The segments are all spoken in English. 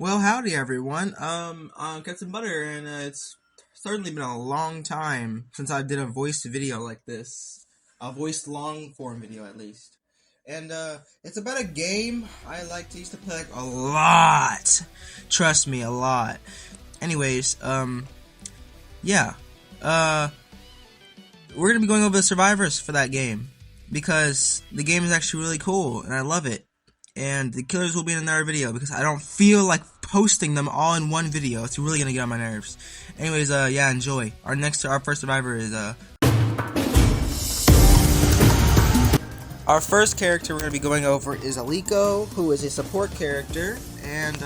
Well, howdy everyone. Got some butter, and it's certainly been a long time since I did a voiced video like this, a voiced long form video at least. And it's about a game I used to play like a lot. Trust me, a lot. Anyways, yeah, we're gonna be going over the survivors for that game because the game is actually really cool and I love it. And the killers will be in another video because I don't feel like posting them all in one video. It's really gonna get on my nerves. Anyways, yeah, enjoy. Our first survivor is our first character we're gonna be going over is Aliko, who is a support character, and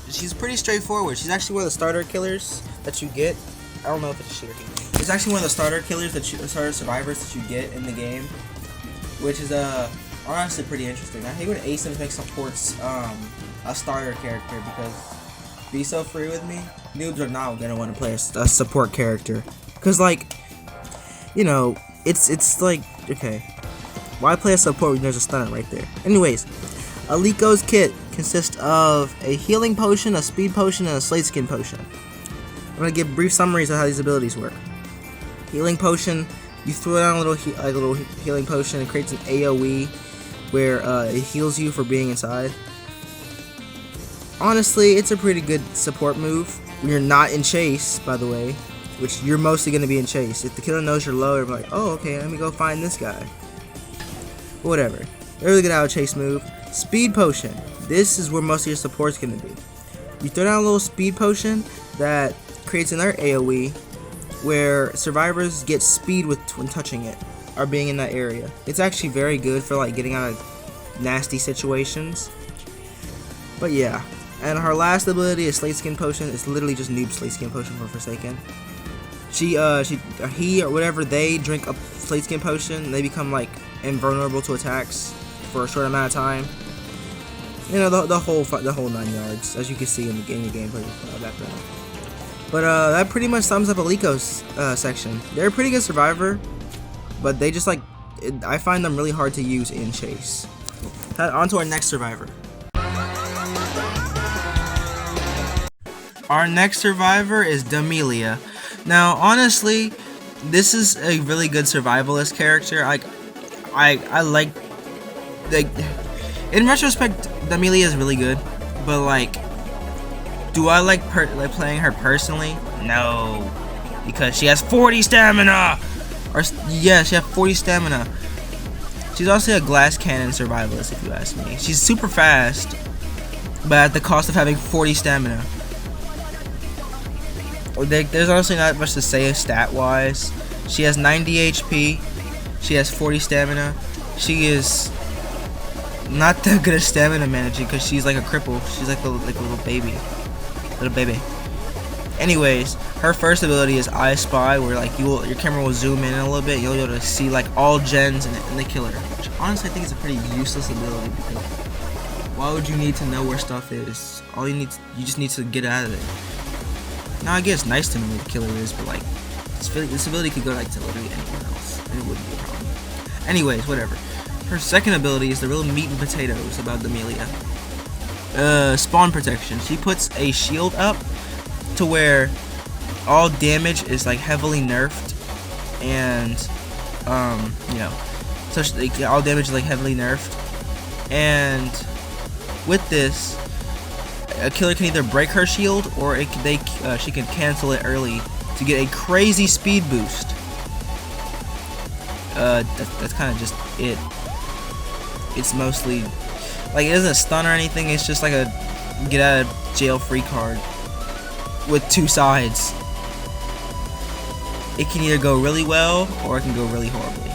she's pretty straightforward. She's actually one of the starter killers that you get. I don't know if it's a she or he. It's actually one of the starter killers starter survivors that you get in the game, which is honestly pretty interesting. I hate when ASIMs make supports a starter character because, be so free with me, noobs are not gonna want to play a support character because, like, you know, it's like, okay, why play a support when there's a stunner right there? Anyways, Aliko's kit consists of a healing potion, a speed potion, and a slate skin potion. I'm gonna give brief summaries of how these abilities work. Healing potion, you throw down a little healing potion, it creates an AoE where it heals you for being inside. Honestly, it's a pretty good support move when you're not in chase, by the way, which you're mostly going to be in chase. If the killer knows you're low, you're like, oh, okay, let me go find this guy. Whatever. A really good out of chase move. Speed potion. This is where most of your support's going to be. You throw down a little speed potion that creates another AoE where survivors get speed when touching it, or being in that area. It's actually very good for like getting out of nasty situations. But yeah, and her last ability is Slate Skin Potion. It's literally just noob Slate Skin Potion for Forsaken. He or whatever, they drink a Slate Skin Potion and they become like invulnerable to attacks for a short amount of time. You know, the whole 9 yards, as you can see in the gameplay background. But that pretty much sums up Aliko's section. They're a pretty good survivor, but they just I find them really hard to use in chase. On to our next survivor. Our next survivor is Damelia. Now, honestly, this is a really good survivalist character. I like in retrospect, Damelia is really good, but like, do I like playing her personally? No, because she has 40 stamina. Or yeah, she has 40 stamina. She's also a glass cannon survivalist, if you ask me. She's super fast, but at the cost of having 40 stamina. There's honestly not much to say stat-wise. She has 90 HP. She has 40 stamina. She is not that good at stamina managing because she's like a cripple. She's like a little baby. Anyways, her first ability is I Spy, where like your camera will zoom in a little bit. You'll be able to see like all gens in the killer. Which honestly I think is a pretty useless ability because why would you need to know where stuff is? You just need to get out of it. Now I guess it's nice to know where the killer is, but like this ability could go like to literally anywhere else, and it wouldn't be a problem. Anyways, whatever. Her second ability is the real meat and potatoes about Damelia. Spawn protection. She puts a shield up to where all damage is like heavily nerfed, and you know, so all damage is like heavily nerfed, and with this, a killer can either break her shield or she can cancel it early to get a crazy speed boost. That's kind of just it. It's mostly like, it doesn't stun or anything. It's just like a get out of jail free card with two sides. It can either go really well or it can go really horribly.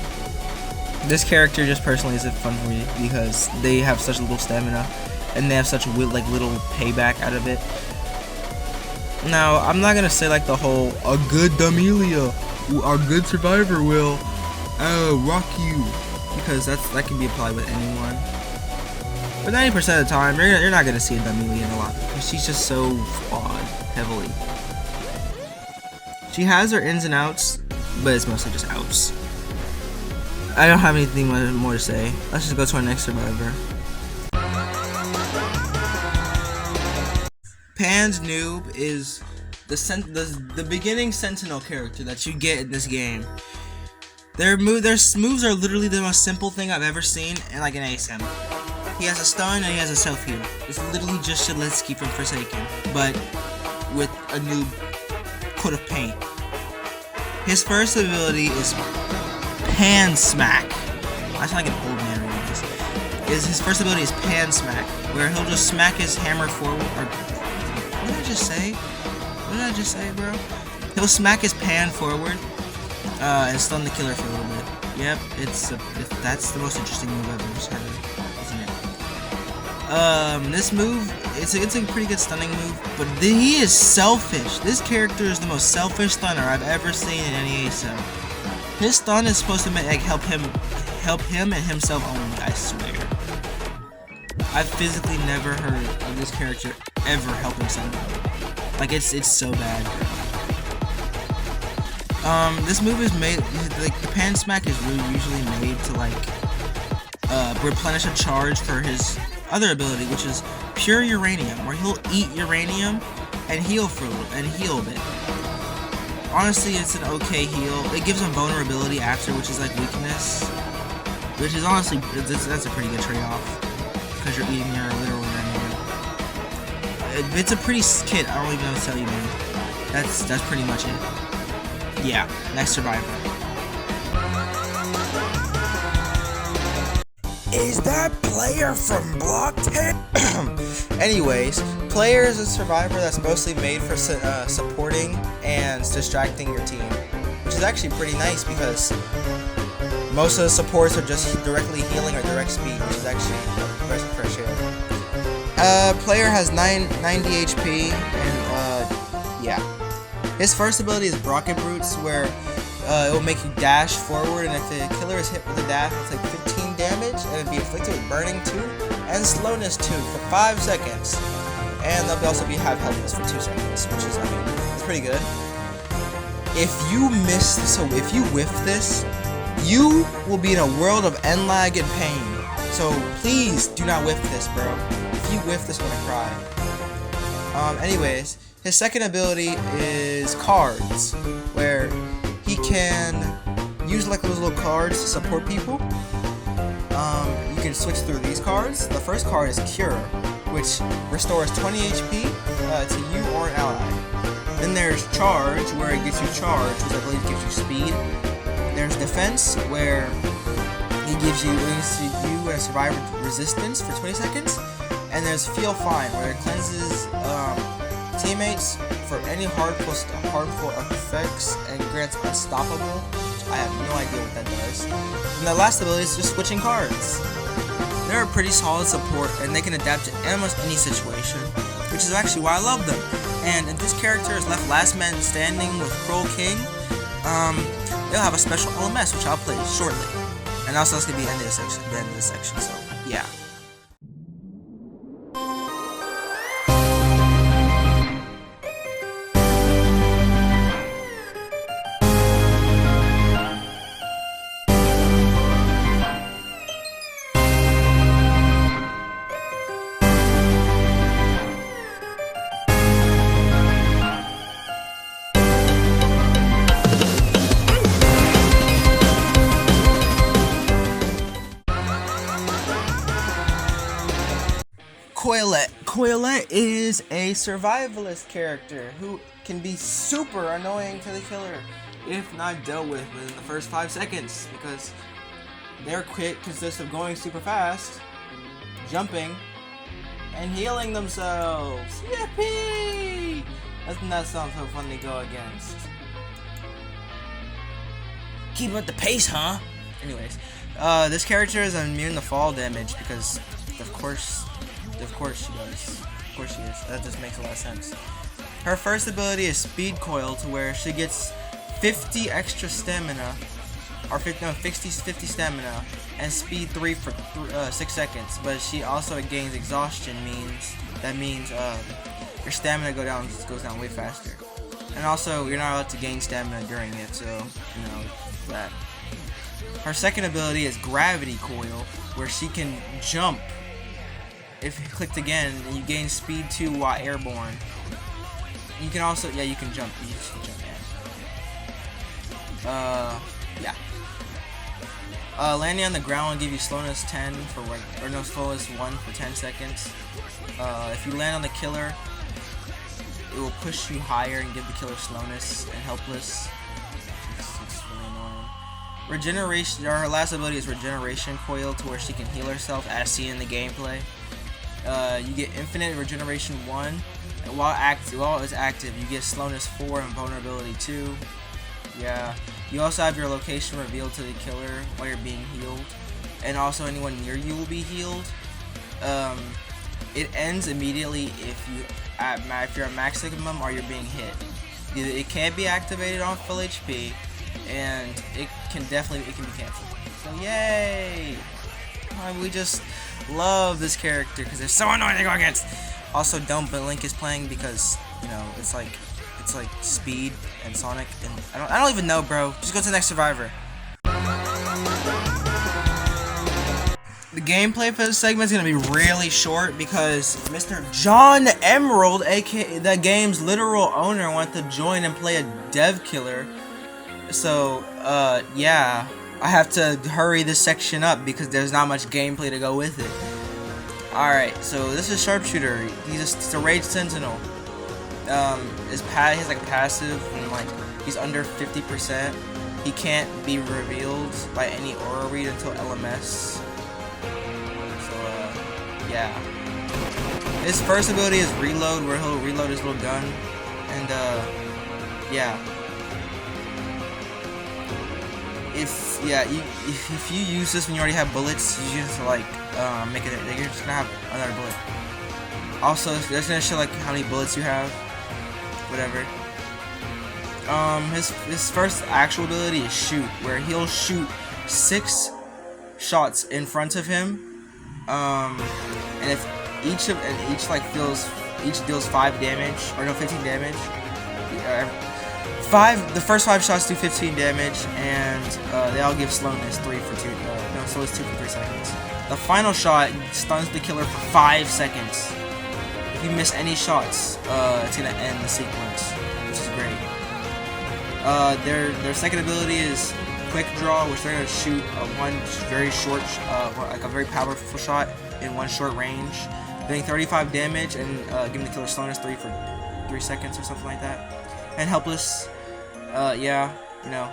This character just personally isn't fun for me because they have such little stamina and they have such like little payback out of it. Now, I'm not gonna say like the whole a good Damelia, our good survivor will rock you, because that can be applied with anyone. But 90% of the time, you're not gonna see a Damelia in a lot because she's just so flawed heavily. She has her ins and outs, but it's mostly just outs. I don't have anything more to say. Let's just go to our next survivor. Pan's noob is the beginning Sentinel character that you get in this game. Their moves are literally the most simple thing I've ever seen in like an ASM. He has a stun and he has a self heal. It's literally just Shalitsky from Forsaken, but with a new coat of paint. His first ability is Pan Smack. I sound like an old man reading this. His first ability is Pan Smack, where he'll just smack his hammer forward. What did I just say? What did I just say, bro? He'll smack his pan forward and stun the killer for a little bit. Yep, that's the most interesting move I've ever heard, isn't it? This move, it's a pretty good stunning move, but he is selfish. This character is the most selfish stunner I've ever seen in any ASM. His stun is supposed to help him and himself only, I swear. I've physically never heard of this character ever helping someone. Like, it's so bad. This move is made, like, the Pan Smack is really usually made to, like, replenish a charge for his other ability, which is Pure Uranium, where he'll eat uranium and heal a bit. Honestly, it's an okay heal. It gives him vulnerability after, which is like weakness, which is honestly, that's a pretty good trade-off, because you're eating your literal uranium. It's a pretty kit, I don't even know what to tell you, man. That's pretty much it. Yeah, next survivor. Is that Player from Block 10? Anyways, Player is a survivor that's mostly made for supporting and distracting your team, which is actually pretty nice because most of the supports are just directly healing or direct speed, which is actually a breath of fresh air. Player has 90 HP, and yeah. His first ability is Rocket Brutes, where it will make you dash forward, and if the killer is hit with a dash, it'll take 15 damage, and it'll be afflicted with Burning 2 and Slowness 2 for 5 seconds. And they'll also have Helpless for 2 seconds, which is, I mean, it's pretty good. If you miss this, so if you whiff this, you will be in a world of end lag and pain. So please do not whiff this, bro. If you whiff this, I'm gonna cry. Anyways, his second ability is Cards, where he can use like those little cards to support people. You can switch through these cards. The first card is Cure, which restores 20 HP to you or an ally. Then there's Charge, where it gives you charge, which I believe gives you speed. There's Defense, where it gives you and a survivor resistance for 20 seconds. And there's Feel Fine, where it cleanses teammates for any harmful effects and grants Unstoppable. I have no idea what that does. And the last ability is just switching cards. They're a pretty solid support, and they can adapt to almost any situation, which is actually why I love them. And if this character is left last man standing with Kroll King, they'll have a special LMS, which I'll play shortly. And also that's gonna be the end of this section. So yeah. Coilette is a survivalist character who can be super annoying to the killer if not dealt with within the first 5 seconds, because their kit consists of going super fast, jumping, and healing themselves. Yippee! Doesn't that sound so fun to go against? Keep up the pace, huh? Anyways, this character is immune to fall damage because, of course she does. Of course she is. That just makes a lot of sense. Her first ability is Speed Coil, to where she gets 50 extra stamina, or 50 stamina, and Speed 3 for 6 seconds. But she also gains Exhaustion, that means your stamina goes down way faster. And also, you're not allowed to gain stamina during it, so, you know, that. Her second ability is Gravity Coil, where she can jump if you clicked again, you gain speed 2 while airborne. You can also, yeah, you can jump. You can jump, yeah. Landing on the ground will give you slowness 10 for slowness 1 for 10 seconds. If you land on the killer, it will push you higher and give the killer slowness and helpless. It's really annoying. Regeneration. Her last ability is Regeneration Coil, to where she can heal herself, as seen in the gameplay. You get infinite regeneration 1, and while it's active, you get slowness 4 and vulnerability 2. Yeah. You also have your location revealed to the killer while you're being healed, and also anyone near you will be healed. It ends immediately if you're at maximum or you're being hit. It can't be activated on full HP, and it can be canceled. So yay! We just love this character because they're so annoying to go against. Also, don't, but Link is playing because, you know, it's like Speed and Sonic, and I don't even know, bro. Just go to the next survivor. The gameplay for this segment is gonna be really short because Mr. John Emerald, aka the game's literal owner, wants to join and play a dev killer. So, yeah, I have to hurry this section up because there's not much gameplay to go with it. Alright, so this is Sharpshooter. He's a Rage Sentinel. He has like a passive, and like he's under 50%. He can't be revealed by any aura read until LMS. So, yeah. His first ability is Reload, where he'll reload his little gun, and yeah. If you use this when you already have bullets, you just like make it. You're just gonna have another bullet. Also, it's gonna show like how many bullets you have, whatever. His first actual ability is Shoot, where he'll shoot 6 shots in front of him. And if each deals 5 damage, or no, 15 damage. The first 5 shots do 15 damage, and they all give slowness 3 for 2. Slowness 2 for 3 seconds. The final shot stuns the killer for 5 seconds. If you miss any shots, it's gonna end the sequence, which is great. Their second ability is Quick Draw, which they're gonna shoot one very short, like a very powerful shot in one short range, doing 35 damage and giving the killer slowness 3 for 3 seconds or something like that. And Helpless, yeah, you know,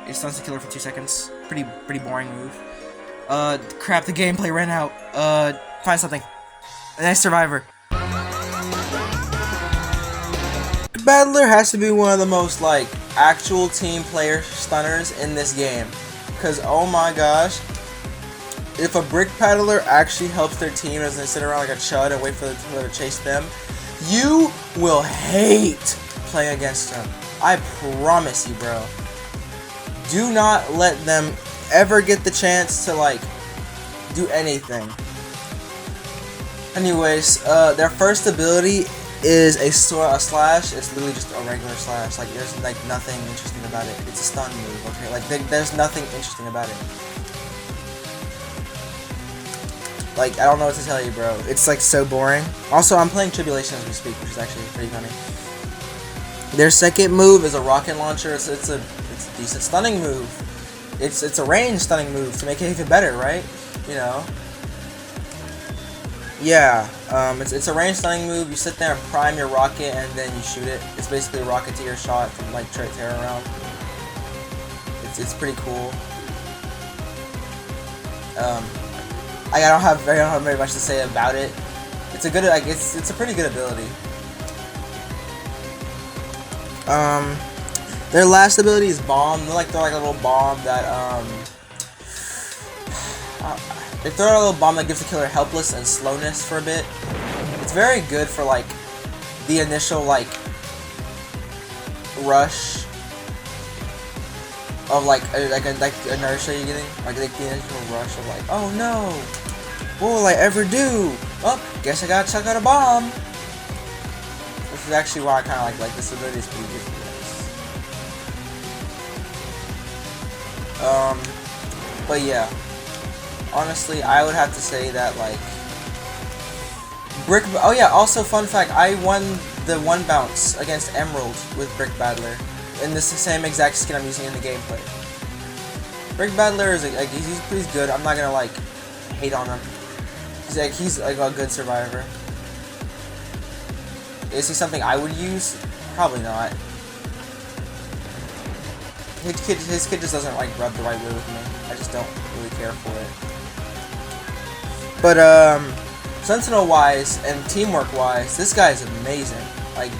it stuns the killer for 2 seconds. Pretty boring move. Crap, the gameplay ran out. Find something. The next survivor. Battler has to be one of the most like actual team player stunners in this game, because oh my gosh, if a brick paddler actually helps their team as they sit around like a chud and wait for the killer to chase them, you will hate playing against them. I promise you, bro. Do not let them ever get the chance to like do anything. Anyways, their first ability is a slash. It's literally just a regular slash. Like, there's like nothing interesting about it. It's a stun move, okay? Like, there's nothing interesting about it. Like, I don't know what to tell you, bro. It's like so boring. Also, I'm playing Tribulation as we speak, which is actually pretty funny. Their second move is a rocket launcher. It's a decent stunning move. It's a range stunning move to make it even better, right? You know. Yeah, it's a range stunning move. You sit there and prime your rocket, and then you shoot it. It's basically a rocketeer shot from like tear around. It's pretty cool. I don't have very much to say about it. It's a good, like, it's a pretty good ability. Their last ability is Bomb. They're like a little bomb that they throw out a little bomb that gives the killer helpless and slowness for a bit. It's very good for like the initial like rush of like inertia you're getting, like the initial rush of like, oh no, what will I ever do? Oh, guess I gotta chuck out a bomb. Which is actually why I kind of like this ability is pretty good for this. But yeah. Honestly, I would have to say that, like, Oh yeah, also fun fact, I won the one bounce against Emerald with Brick Battler. And this is the same exact skin I'm using in the gameplay. Brick Battler is like he's pretty good. I'm not gonna like hate on him. He's like a good survivor. Is he something I would use? Probably not. His kid just doesn't like rub the right way with me. I just don't really care for it. But Sentinel wise and teamwork wise, this guy is amazing. Like,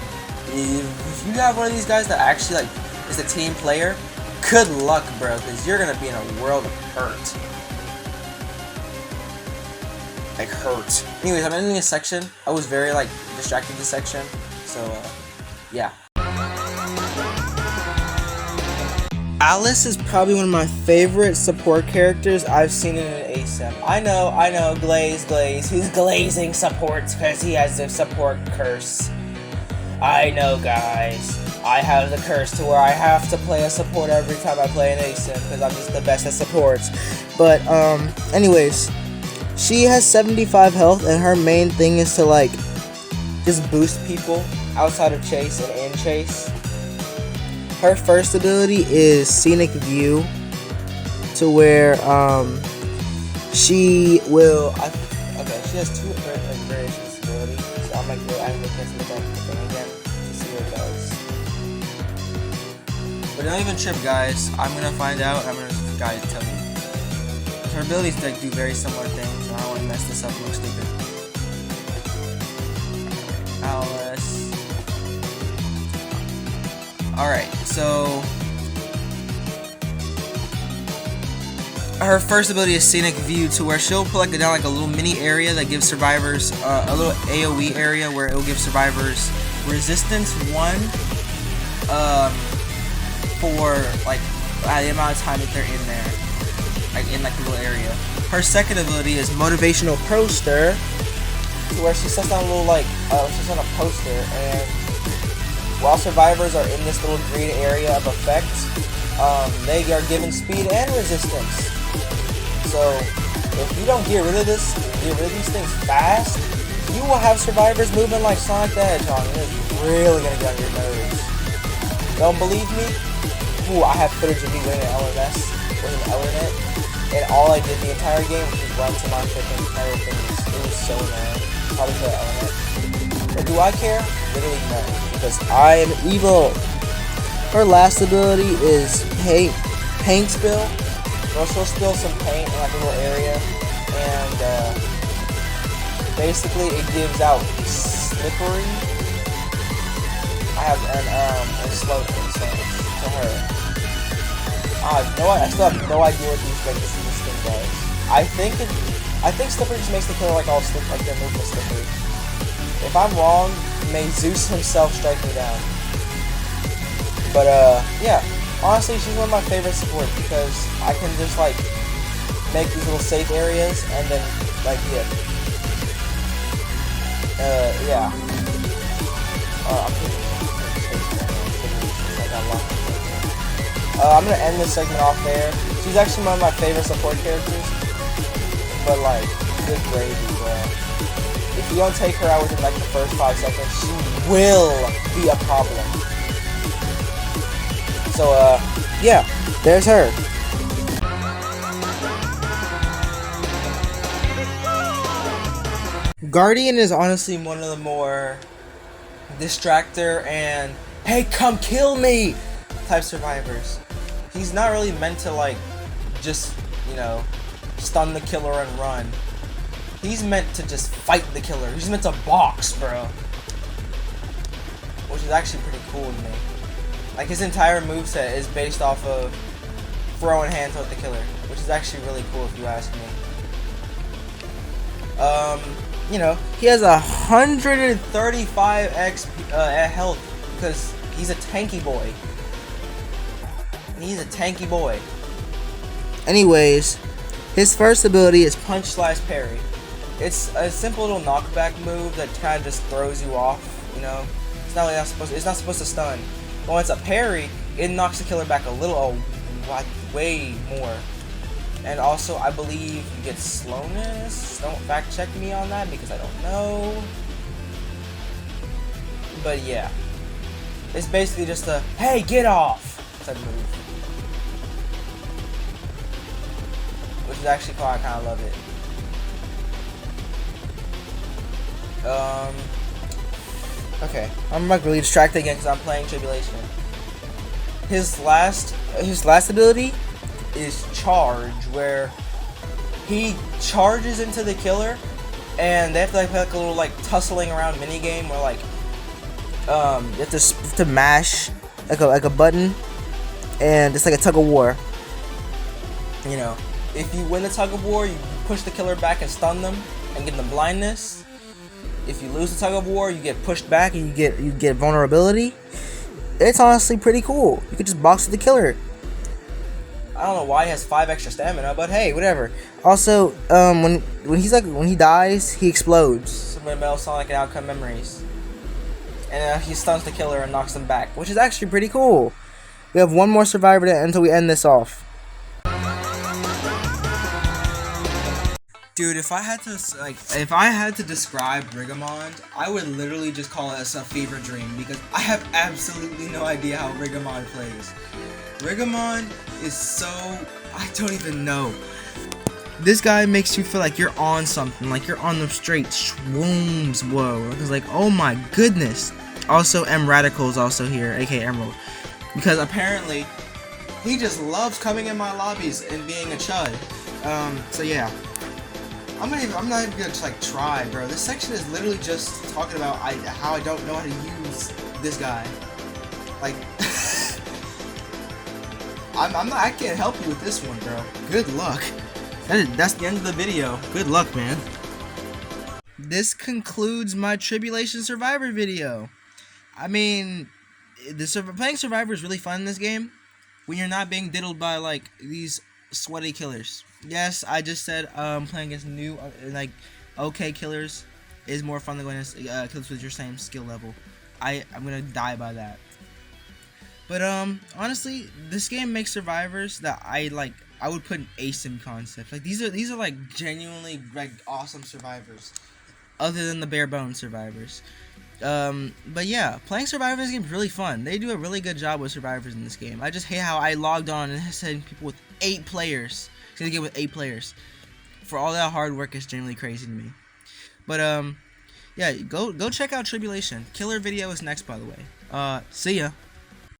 if you have one of these guys that actually like is a team player, good luck, bro, because you're gonna be in a world of hurt. Like hurt. Anyways, I'm ending this section. I was very like distracted this section, so yeah. Alice is probably one of my favorite support characters I've seen in an ASIM. I know, Glaze. He's glazing supports because he has the support curse. I know, guys. I have the curse to where I have to play a support every time I play an ASIM because I'm just the best at supports. But, anyways, she has 75 health and her main thing is to, like, just boost people outside of chase and in chase. Her first ability is Scenic View, to where she will. Okay, she has two variations of ability, so I'm gonna press the thing again to see what it does. But don't even trip, guys. I'm gonna find out. I'm gonna guys tell me. Her abilities like do very similar things. So I don't want to mess this up and look stupid. Alice. Alright, so her first ability is Scenic View, to where she'll put down like a little mini area that gives survivors a little AoE area where it will give survivors resistance 1 for like the amount of time that they're in there, like in like the little area. Her second ability is Motivational Poster, to where she sets down a little like she's on a poster, and while survivors are in this little green area of effect, they are given speed and resistance. So, if you don't get rid of these things fast, you will have survivors moving like Sonic the Hedgehog, and it's really gonna get on your nerves. Don't believe me? Ooh, I have footage of me winning an LMS with an Element, and all I did the entire game was just run to my freaking entire things. It was so annoying. Probably for the Element. But do I care? Literally no, because I am evil. Her last ability is Paint Spill. Well, she'll spill some paint in like a little area, and basically it gives out Slippery. I have an slow instance to her. I still have no idea what these things this thing does. I think Slippery just makes the killer like all slip, like their movement slippery. If I'm wrong, may Zeus himself strike me down. But yeah, honestly, she's one of my favorite supports because I can just like make these little safe areas and then like yeah. I'm gonna end this segment off there. She's actually one of my favorite support characters. But like, good gravy, bro. If you don't take her out within like the first 5 seconds, she will be a problem. So yeah, there's her. Guardian is honestly one of the more distractor and hey, come kill me type survivors. He's not really meant to like just, you know, stun the killer and run. He's meant to just fight the killer. He's meant to box, bro. Which is actually pretty cool to me. Like, his entire moveset is based off of throwing hands with the killer, which is actually really cool if you ask me. You know, he has 135 XP health because he's a tanky boy. He's a tanky boy. Anyways, his first ability is Punch/Parry. It's a simple little knockback move that kind of just throws you off. You know, it's not supposed to stun. But when it's a parry, it knocks the killer back a little, way more. And also, I believe you get slowness. Don't fact check me on that because I don't know. But yeah, it's basically just a hey, get off type move, which is actually cool. I kind of love it. Okay, I'm like really distracted again because I'm playing Tribulation. His last ability is charge, where he charges into the killer, and they have to like play like a little like tussling around mini game where like you have to mash like a button, and it's like a tug of war. You know, if you win the tug of war, you push the killer back and stun them and give them blindness. If you lose the tug of war, you get pushed back and you get vulnerability. It's honestly pretty cool. You could just box with the killer. I don't know why he has 5 extra stamina, but hey, whatever. Also, when he dies, he explodes. Some Metal Sonic and Outcome memories. And he stuns the killer and knocks them back, which is actually pretty cool. We have one more survivor until we end this off. Dude, if I had to describe Rigamond, I would literally just call it a fever dream because I have absolutely no idea how Rigamond plays. Rigamond is so, I don't even know. This guy makes you feel like you're on something, like you're on the straight shrooms, whoa. It's like, oh my goodness. Also, M Radical is also here, aka Emerald, because apparently he just loves coming in my lobbies and being a chud. So yeah. I'm not even gonna just like try, bro. This section is literally just talking about how I don't know how to use this guy. Like, I can't help you with this one, bro. Good luck. That's the end of the video. Good luck, man. This concludes my Tribulation Survivor video. I mean, playing Survivor is really fun in this game when you're not being diddled by like these sweaty killers. Yes, I just said playing against new like okay killers is more fun than going against killers with your same skill level. I'm gonna die by that. But honestly, this game makes survivors that I would put an ASIM concept. Like these are like genuinely like awesome survivors, other than the bare bones survivors. But yeah, playing survivors in this game is really fun. They do a really good job with survivors in this game. I just hate how I logged on and said people with 8 players. Gonna get with 8 players. For all that hard work, it's genuinely crazy to me. But yeah, go check out Tribulation. Killer video is next, by the way. See ya.